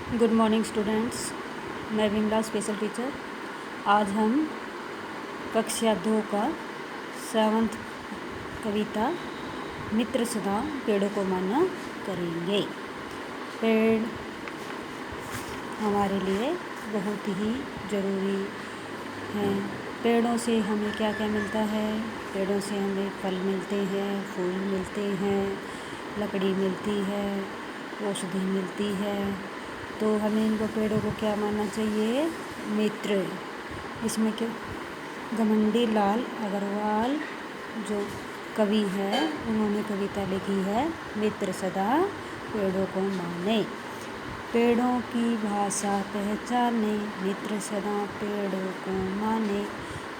Good morning students. मैं Vimla special teacher. आज हम कक्षा 2 का 7th कविता मित्र सदा पेड़ों को माना करेंगे। पेड़ हमारे लिए बहुत ही ज़रूरी हैं। पेड़ों से हमें क्या क्या मिलता है? पेड़ों से हमें फल मिलते हैं, फूल मिलते हैं, लकड़ी मिलती है, औषधि मिलती है। तो हमें इनको पेड़ों को क्या मानना चाहिए? मित्र। इसमें क्या घमंडी लाल अग्रवाल जो कवि है उन्होंने कविता लिखी है, मित्र सदा पेड़ों को माने। पेड़ों की भाषा पहचाने, मित्र सदा पेड़ों को माने।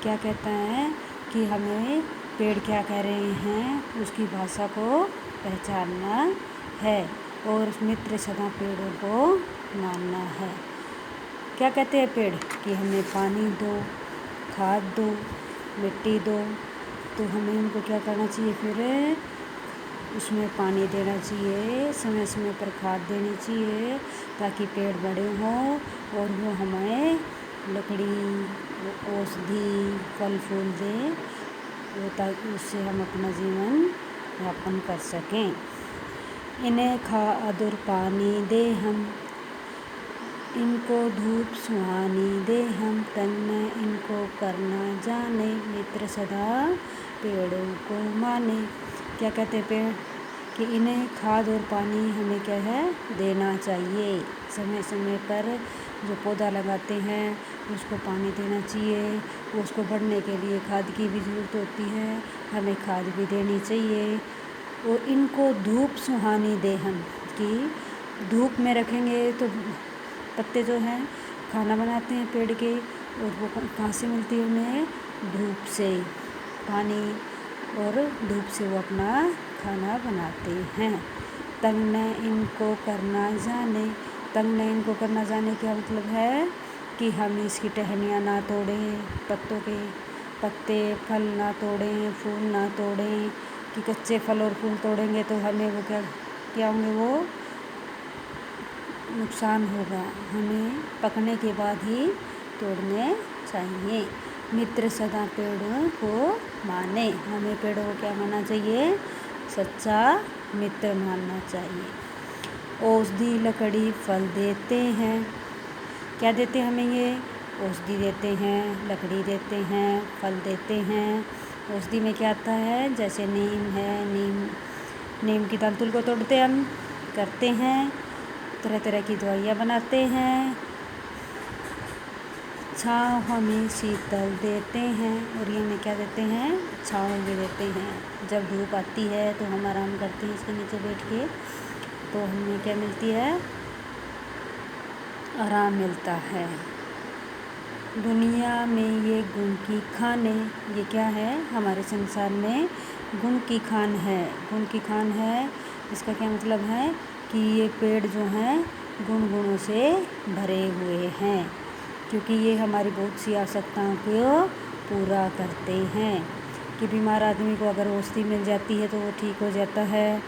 क्या कहता है कि हमें पेड़ क्या कह रहे हैं उसकी भाषा को पहचानना है और मित्र सदा पेड़ों को मानना है। क्या कहते हैं पेड़ कि हमें पानी दो, खाद दो, मिट्टी दो। तो हमें उनको क्या करना चाहिए? फिर उसमें पानी देना चाहिए, समय समय पर खाद देनी चाहिए ताकि पेड़ बड़े हों और वो हमें लकड़ी, औषधि, फल फूल दें, ताकि उससे हम अपना जीवन यापन कर सकें। इन्हें खाद और पानी दे हम, इनको धूप सुहानी दे हम, तन में इनको करना जाने, मित्र सदा पेड़ों को माने। क्या कहते पेड़ कि इन्हें खाद और पानी हमें क्या है? देना चाहिए। समय समय पर जो पौधा लगाते हैं उसको पानी देना चाहिए। उसको बढ़ने के लिए खाद की भी ज़रूरत होती है, हमें खाद भी देनी चाहिए। और इनको धूप सुहानी दे हम कि धूप में रखेंगे तो पत्ते जो हैं खाना बनाते हैं पेड़ के, और वो कहाँ से मिलती है उन्हें? धूप से। पानी और धूप से वो अपना खाना बनाते हैं। तंग न इनको करना जाने, तंग न इनको करना जाने क्या मतलब है कि हम इसकी टहनियाँ ना तोड़ें, पत्तों के पत्ते फल ना तोड़ें, फूल ना तोड़ें। कि कच्चे फल और फूल तोड़ेंगे तो हमें वो क्या होंगे? वो नुकसान होगा। हमें पकने के बाद ही तोड़ने चाहिए। मित्र सदा पेड़ों को माने, हमें पेड़ों को क्या मानना चाहिए? सच्चा मित्र मानना चाहिए। औषधि लकड़ी फल देते हैं। क्या देते हैं हमें ये? औषधि देते हैं, लकड़ी देते हैं, फल देते हैं। औषधि में क्या आता है? जैसे नीम है, नीम की तंतुल को तोड़ते हम करते हैं, तरह तरह की दवाइयाँ बनाते हैं। छाँव हमें शीतल देते हैं, और ये हमें क्या देते हैं? छाँव भी देते हैं। जब धूप आती है तो हम आराम करते हैं इसके नीचे बैठ के, तो हमें क्या मिलती है? आराम मिलता है। दुनिया में ये गुण की खाने, ये क्या है? हमारे संसार में गुण की खान है। गुण की खान है, इसका क्या मतलब है कि ये पेड़ जो हैं गुणों से भरे हुए हैं, क्योंकि ये हमारी बहुत सी आवश्यकताओं को पूरा करते हैं। कि बीमार आदमी को अगर औषधि मिल जाती है तो वो ठीक हो जाता है।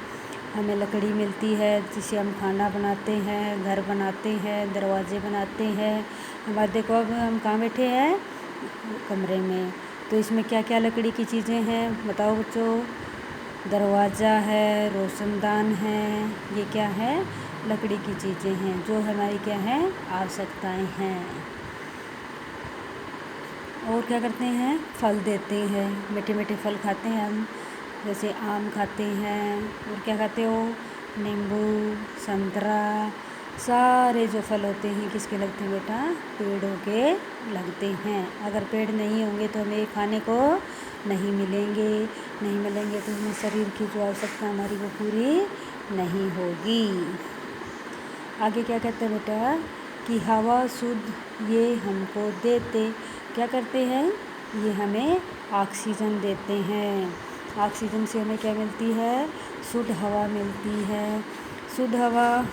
हमें लकड़ी मिलती है जिससे हम खाना बनाते हैं, घर बनाते हैं, दरवाजे बनाते हैं। हमारे देखो अब हम कहाँ बैठे हैं? कमरे में। तो इसमें क्या क्या लकड़ी की चीज़ें हैं बताओ बच्चों? दरवाज़ा है, रोशनदान है, ये क्या है? लकड़ी की चीज़ें हैं जो हमारी क्या है? आवश्यकताएं हैं। और क्या करते हैं? फल देते हैं, मीठे मीठे फल खाते हैं हम, जैसे आम खाते हैं। और क्या खाते हो? नींबू, संतरा, सारे जो फल होते हैं किसके लगते हैं बेटा? पेड़ों के लगते हैं। अगर पेड़ नहीं होंगे तो हमें खाने को नहीं मिलेंगे तो हमें शरीर की जो आवश्यकता हमारी वो पूरी नहीं होगी। आगे क्या कहते हैं बेटा? कि हवा शुद्ध ये हमको देते। क्या करते हैं? ये हमें ऑक्सीजन देते हैं। ऑक्सीजन से हमें क्या मिलती है? शुद्ध हवा मिलती है। शुद्ध हवा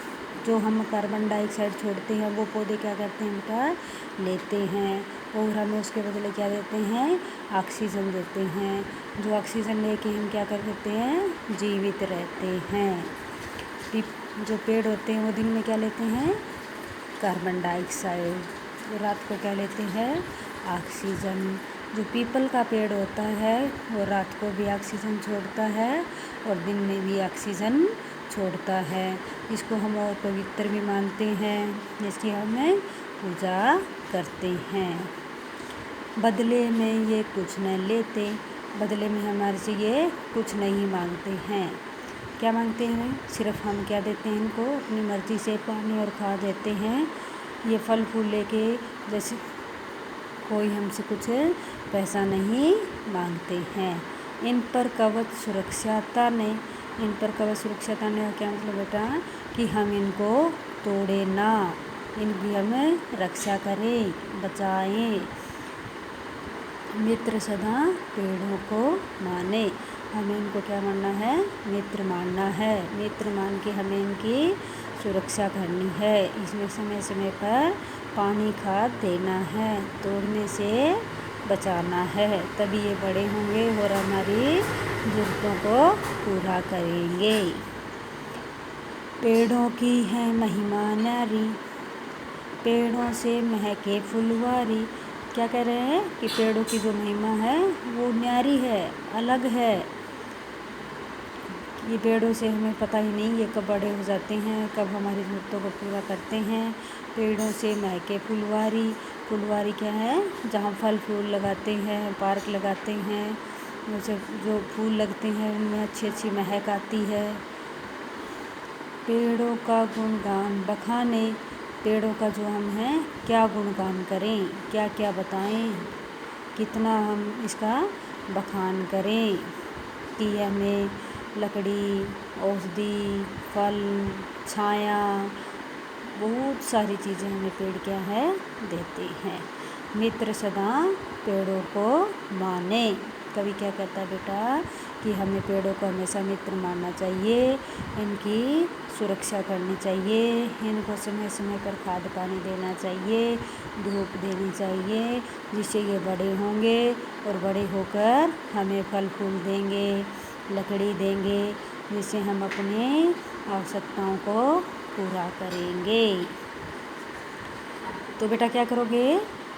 जो हम कार्बन डाइऑक्साइड छोड़ते हैं वो पौधे क्या करते हैं बेटा? लेते हैं, और हमें उसके बदले क्या देते हैं? ऑक्सीजन देते हैं। जो ऑक्सीजन लेके हम क्या कर देते हैं? जीवित रहते हैं। जो पेड़ होते हैं वो दिन में क्या लेते हैं? कार्बन डाइऑक्साइड, रात को क्या लेते हैं, ऑक्सीजन। जो पीपल का पेड़ होता है वो रात को भी ऑक्सीजन छोड़ता है और दिन में भी ऑक्सीजन छोड़ता है। इसको हम और पवित्र भी मानते हैं, इसकी हमें पूजा करते हैं। बदले में ये कुछ न लेते, बदले में हमारे से ये कुछ नहीं मांगते हैं। क्या मांगते हैं, सिर्फ हम क्या देते हैं इनको, अपनी मर्ज़ी से पानी और खाद देते हैं। ये फल फूल लेके जैसे कोई हमसे कुछ पैसा नहीं मांगते हैं। इन पर कवच सुरक्षाता ने, इन पर कवच सुरक्षाता ने क्या मतलब बेटा, कि हम इनको तोड़े ना, इनकी हमें रक्षा करें, बचाएं। मित्र सदा पेड़ों को माने, हमें इनको क्या मानना है, मित्र मानना है। मित्र मान के हमें इनकी सुरक्षा करनी है। इसमें समय समय पर पानी खाद देना है, तोड़ने से बचाना है, तभी ये बड़े होंगे और हमारी ज़रूरतों को पूरा करेंगे। पेड़ों की है महिमा न्यारी, पेड़ों से महके फुलवारी। क्या कह रहे हैं कि पेड़ों की जो महिमा है वो न्यारी है, अलग है। ये पेड़ों से हमें पता ही नहीं ये कब बड़े हो जाते हैं, कब हमारी ज़रूरतों को पूरा करते हैं। पेड़ों से महके फुलवारी, फुलवारी क्या है, जहाँ फल फूल लगाते हैं, पार्क लगाते हैं, उसे जो फूल लगते हैं उनमें अच्छी अच्छी महक आती है। पेड़ों का गुणगान बखाने, पेड़ों का जो हम हैं क्या गुणगान करें, क्या क्या बताएं, कितना हम इसका बखान करें कि हमें लकड़ी, औषधि, फल, छाया, बहुत सारी चीज़ें हमें पेड़ क्या है देते हैं। मित्र सदा पेड़ों को माने, कवि क्या कहता है बेटा कि हमें पेड़ों को हमेशा मित्र मानना चाहिए, इनकी सुरक्षा करनी चाहिए, इनको समय समय पर खाद पानी देना चाहिए, धूप देनी चाहिए, जिससे ये बड़े होंगे और बड़े होकर हमें फल फूल देंगे, लकड़ी देंगे, जिससे हम अपनी आवश्यकताओं को पूरा करेंगे। तो बेटा क्या करोगे,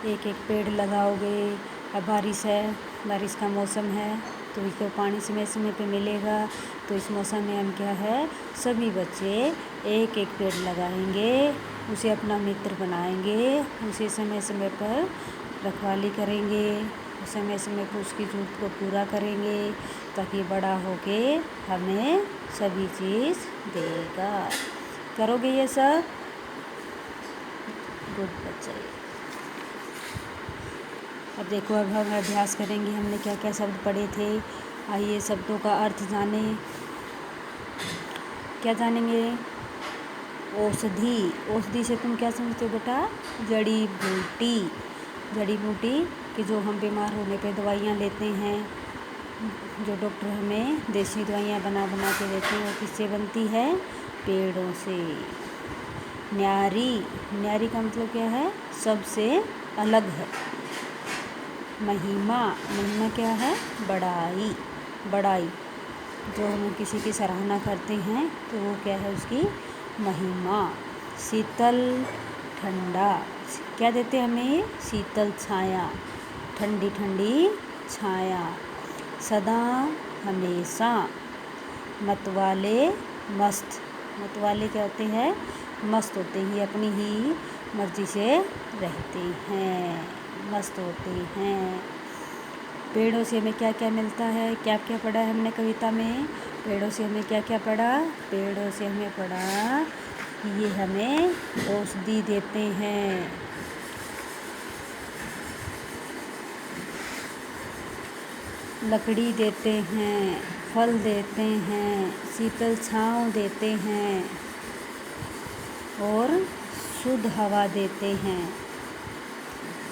एक एक पेड़ लगाओगे। अब बारिश है, बारिश का मौसम है, तो इसको पानी समय समय पे मिलेगा। तो इस मौसम में हम क्या है, सभी बच्चे एक एक पेड़ लगाएंगे, उसे अपना मित्र बनाएंगे, उसे समय समय पर रखवाली करेंगे, समय समय पर उसकी ज़रूरत को पूरा करेंगे, ताकि बड़ा होके हमें सभी चीज़ देगा। करोगे ये सब, गुड बच्चे। अब देखो, अब हम अभ्यास करेंगे, हमने क्या क्या शब्द पढ़े थे। आइए शब्दों का अर्थ जाने। क्या जानेंगे, औषधि, औषधि से तुम क्या समझते हो बेटा, जड़ी बूटी, जड़ी बूटी कि जो हम बीमार होने पे दवाइयाँ लेते हैं, जो डॉक्टर हमें देसी दवाइयाँ बना बना के देते हैं, वो किससे बनती है, पेड़ों से। न्यारी, न्यारी का मतलब क्या है, सबसे अलग है। महिमा, महिमा क्या है, बड़ाई, बड़ाई, जो हम किसी की सराहना करते हैं तो वो क्या है, उसकी महिमा। शीतल, ठंडा, क्या देते हैं हमें, शीतल छाया, ठंडी ठंडी छाया। सदा, हमेशा। मतवाले, मस्त, मतवाले क्या होते हैं, मस्त होते हैं, अपनी ही मर्ज़ी से रहते हैं, मस्त होते हैं। पेड़ों से हमें क्या क्या मिलता है, क्या क्या पढ़ा है हमने कविता में, पेड़ों से हमें क्या क्या पढ़ा, पेड़ों से हमें पढ़ा कि ये हमें औषधि देते हैं, लकड़ी देते हैं, फल देते हैं, शीतल छाँव देते हैं और शुद्ध हवा देते हैं।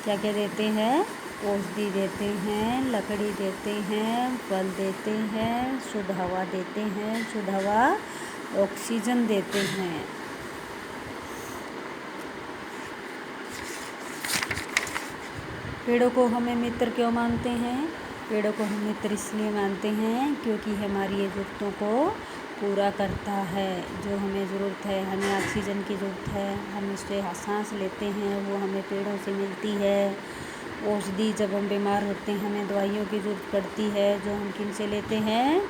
क्या क्या देते हैं, औषधि देते हैं, लकड़ी देते हैं, फल देते हैं, शुद्ध हवा देते हैं, शुद्ध हवा ऑक्सीजन देते हैं। पेड़ों को हमें मित्र क्यों मानते हैं, पेड़ों को हम मित्र इसलिए मानते हैं क्योंकि हमारी ज़रूरतों को पूरा करता है। जो हमें ज़रूरत है, हमें ऑक्सीजन की ज़रूरत है, हम उससे सांस लेते हैं, वो हमें पेड़ों से मिलती है। औषधि, जब हम बीमार होते हैं हमें दवाइयों की ज़रूरत पड़ती है, जो हम किन से लेते हैं?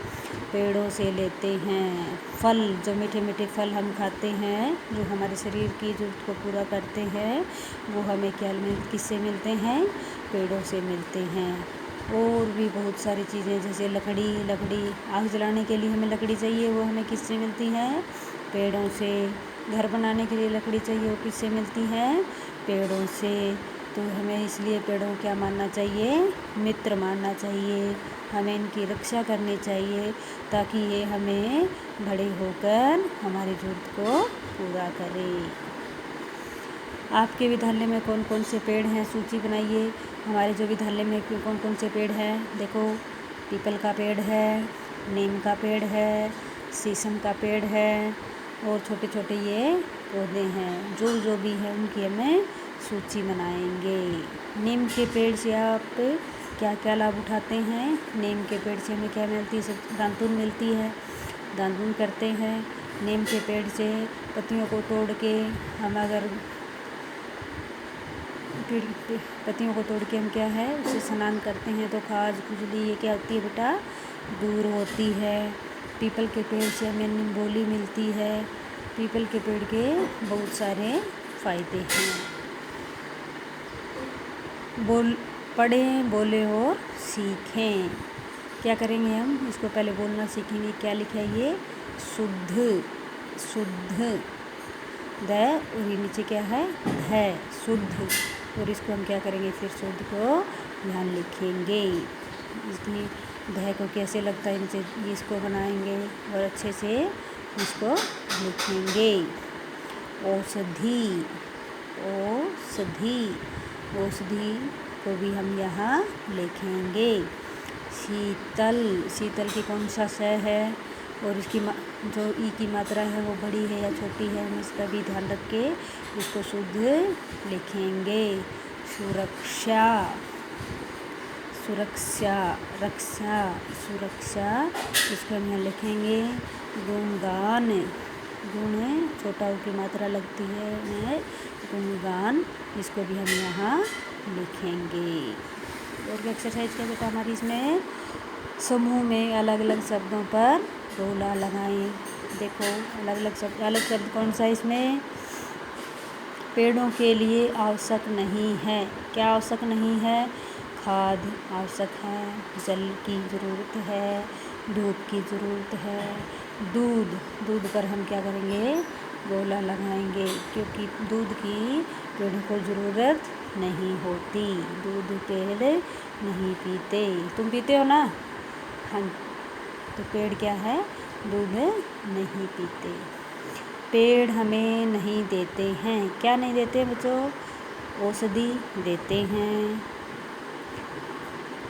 पेड़ों से लेते हैं। फल, जो मीठे मीठे फल हम खाते हैं, जो हमारे शरीर की ज़रूरत को पूरा करते हैं, वो हमें किससे मिलते हैं? पेड़ों से मिलते हैं। और भी बहुत सारी चीज़ें, जैसे लकड़ी आग जलाने के लिए हमें लकड़ी चाहिए, वो हमें किससे मिलती है? पेड़ों से। घर बनाने के लिए लकड़ी चाहिए, वो किससे मिलती है? पेड़ों से। तो हमें इसलिए पेड़ों को क्या मानना चाहिए? मित्र मानना चाहिए। हमें इनकी रक्षा करनी चाहिए, ताकि ये हमें बड़े होकर हमारी ज़रूरत को पूरा करें। आपके विद्यालय में कौन कौन से पेड़ हैं, सूची बनाइए। हमारे जो विद्यालय में कौन कौन से पेड़ हैं, देखो, पीपल का पेड़ है, नीम का पेड़ है, शीशम का पेड़ है, और छोटे छोटे ये पौधे हैं। जो जो भी है उनकी हमें सूची बनाएंगे। नीम के पेड़ से आप क्या क्या लाभ उठाते हैं? नीम के पेड़ से हमें क्या मिलती है? दातून मिलती है, दातून करते हैं। नीम के पेड़ से पत्तियों को तोड़ के हम अगर पत्तियों को तोड़ के हम क्या है, उसे स्नान करते हैं तो खाज खुजली ये क्या होती है बेटा? दूर होती है। पीपल के पेड़ से हमें निम्बोली मिलती है। पीपल के पेड़ के बहुत सारे फ़ायदे हैं। पढ़ें, बोलें और सीखें। क्या करेंगे हम? इसको पहले बोलना सीखेंगे। क्या लिखा है ये? शुद्ध, शुद्ध, द, और ये नीचे क्या है? ध, शुद्ध। और इसको हम क्या करेंगे? फिर शुद्ध को यहाँ लिखेंगे। इसलिए ध को कैसे लगता है नीचे, इसको बनाएंगे और अच्छे से इसको लिखेंगे। औषधि, औषधि, औषधि को भी हम यहाँ लिखेंगे। शीतल, शीतल की कौन सा स है, और इसकी जो ई की मात्रा है वो बड़ी है या छोटी है, हम इसका भी ध्यान रख के इसको शुद्ध लिखेंगे। सुरक्षा, सुरक्षा, रक्षा, सुरक्षा, इसको हम यहाँ लिखेंगे। गुणगान, गुण छोटा ऊ की मात्रा लगती है, गुणगान, इसको भी हम यहाँ लिखेंगे। और एक्सरसाइज क्या बेटा हमारी इसमें? समूह में अलग अलग शब्दों पर रोला लगाएं। देखो, अलग शब्द कौन सा है इसमें? पेड़ों के लिए आवश्यक नहीं है। क्या आवश्यक नहीं है? खाद आवश्यक है, जल की ज़रूरत है, धूप की ज़रूरत है। दूध, दूध पर हम क्या करेंगे? गोला लगाएंगे, क्योंकि दूध की पेड़ों को ज़रूरत नहीं होती। दूध पेड़ नहीं पीते। तुम पीते हो ना? हाँ, तो पेड़ क्या है? दूध नहीं पीते। पेड़ हमें नहीं देते हैं। क्या नहीं देते बच्चों? औषधि देते हैं,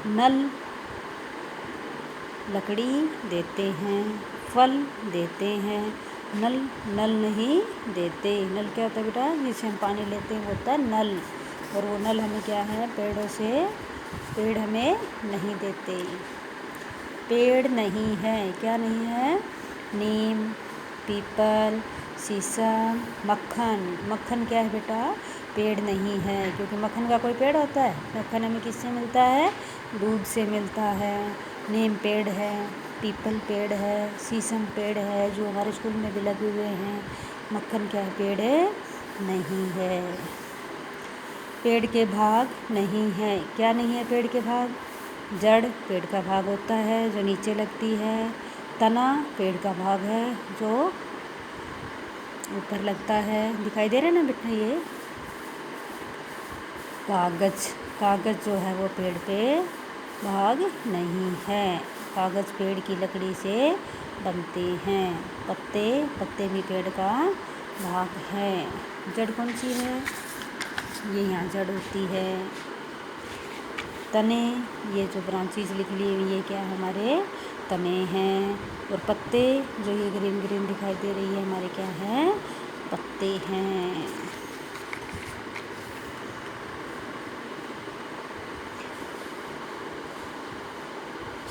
नल, लकड़ी देते हैं, फल देते हैं। नल, नल नहीं देते। नल क्या होता है बेटा? जिससे हम पानी लेते हैं वो होता है नल। और वो नल हमें क्या है? पेड़ों से, पेड़ हमें नहीं देते। पेड़ नहीं है। क्या नहीं है? नीम, पीपल, शीशम, मक्खन। मक्खन क्या है बेटा? पेड़ नहीं है, क्योंकि मक्खन का कोई पेड़ होता है? मक्खन हमें किससे मिलता है? दूध से मिलता है। नीम पेड़ है, पीपल पेड़ है, शीशम पेड़ है, जो हमारे स्कूल में भी लगे हुए हैं। मक्खन क्या है? पेड़ नहीं है। पेड़ के भाग नहीं है। क्या नहीं है पेड़ के भाग? जड़ पेड़ का भाग होता है, जो नीचे लगती है। तना पेड़ का भाग है, जो ऊपर लगता है। दिखाई दे रहा है ना बेटा ये? कागज, कागज जो है वो पेड़ पे भाग नहीं है। कागज पेड़ की लकड़ी से बनते हैं। पत्ते, पत्ते भी पेड़ का भाग है। जड़ कौन सी है? ये यहाँ जड़ होती है। तने, ये जो ब्रांचेज निकली हुई ये क्या है? हमारे तने हैं। और पत्ते, जो ये ग्रीन ग्रीन दिखाई दे रही है, हमारे क्या है? पत्ते हैं।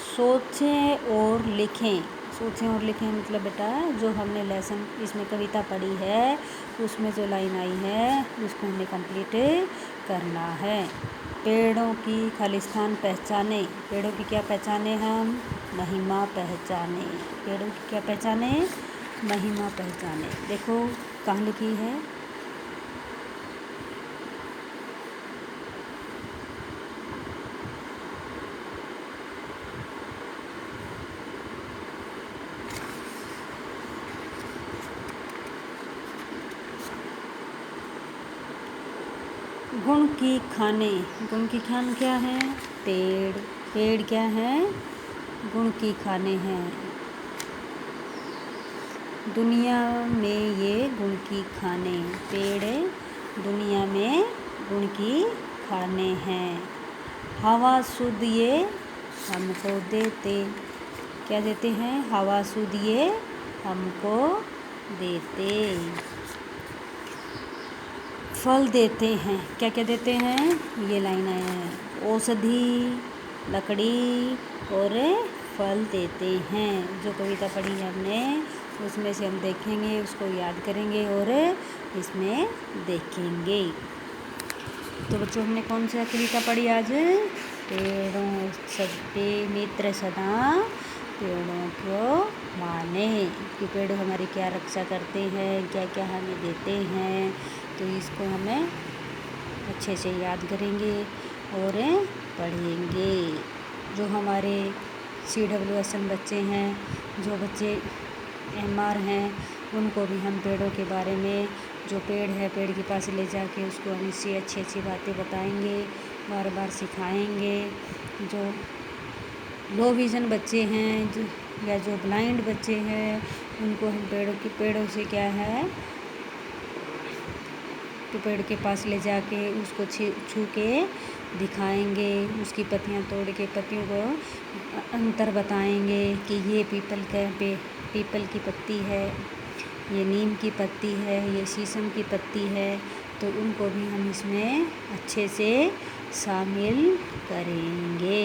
सोचें और लिखें। सोचें और लिखें मतलब बेटा जो हमने लेसन इसमें कविता पढ़ी है उसमें जो लाइन आई है उसको हमें कंप्लीट करना है। पेड़ों की खालिस्तान पहचाने, पेड़ों की क्या पहचाने हम? महिमा पहचाने। पेड़ों की क्या पहचाने? महिमा पहचाने। देखो कहाँ लिखी है? गुण की खाने, गुण की खान क्या है? पेड़। पेड़ क्या है? गुण की खाने हैं। दुनिया में ये गुण की खाने, पेड़ दुनिया में गुण की खाने हैं। हवा शुद्ध ये हमको देते, क्या देते हैं? हवा शुद्ध ये हमको देते। फल देते हैं, क्या क्या देते हैं? ये लाइन आया है। औषधि, लकड़ी और फल देते हैं। जो कविता पढ़ी है हमने उसमें से हम देखेंगे, उसको याद करेंगे और इसमें देखेंगे। तो बच्चों हमने कौन सा कविता पढ़ी आज? पेड़ों सबके मित्र सदा पेड़ों को माने, कि पेड़ हमारी क्या रक्षा करते हैं, क्या क्या हमें देते हैं। तो इसको हमें अच्छे से याद करेंगे और पढ़ेंगे। जो हमारे CWSM बच्चे हैं, जो बच्चे MR हैं, उनको भी हम पेड़ों के बारे में, जो पेड़ है पेड़ के पास ले जाके उसको हम इससे अच्छी अच्छी बातें बताएंगे, बार बार सिखाएंगे। जो लो विज़न बच्चे हैं या जो ब्लाइंड बच्चे हैं उनको हम पेड़ों से क्या है तो पेड़ के पास ले जाके उसको छू के दिखाएंगे, उसकी पत्तियां तोड़ के पत्तियों को अंतर बताएंगे कि ये पीपल की पत्ती है, ये नीम की पत्ती है, ये शीशम की पत्ती है। तो उनको भी हम इसमें अच्छे से शामिल करेंगे।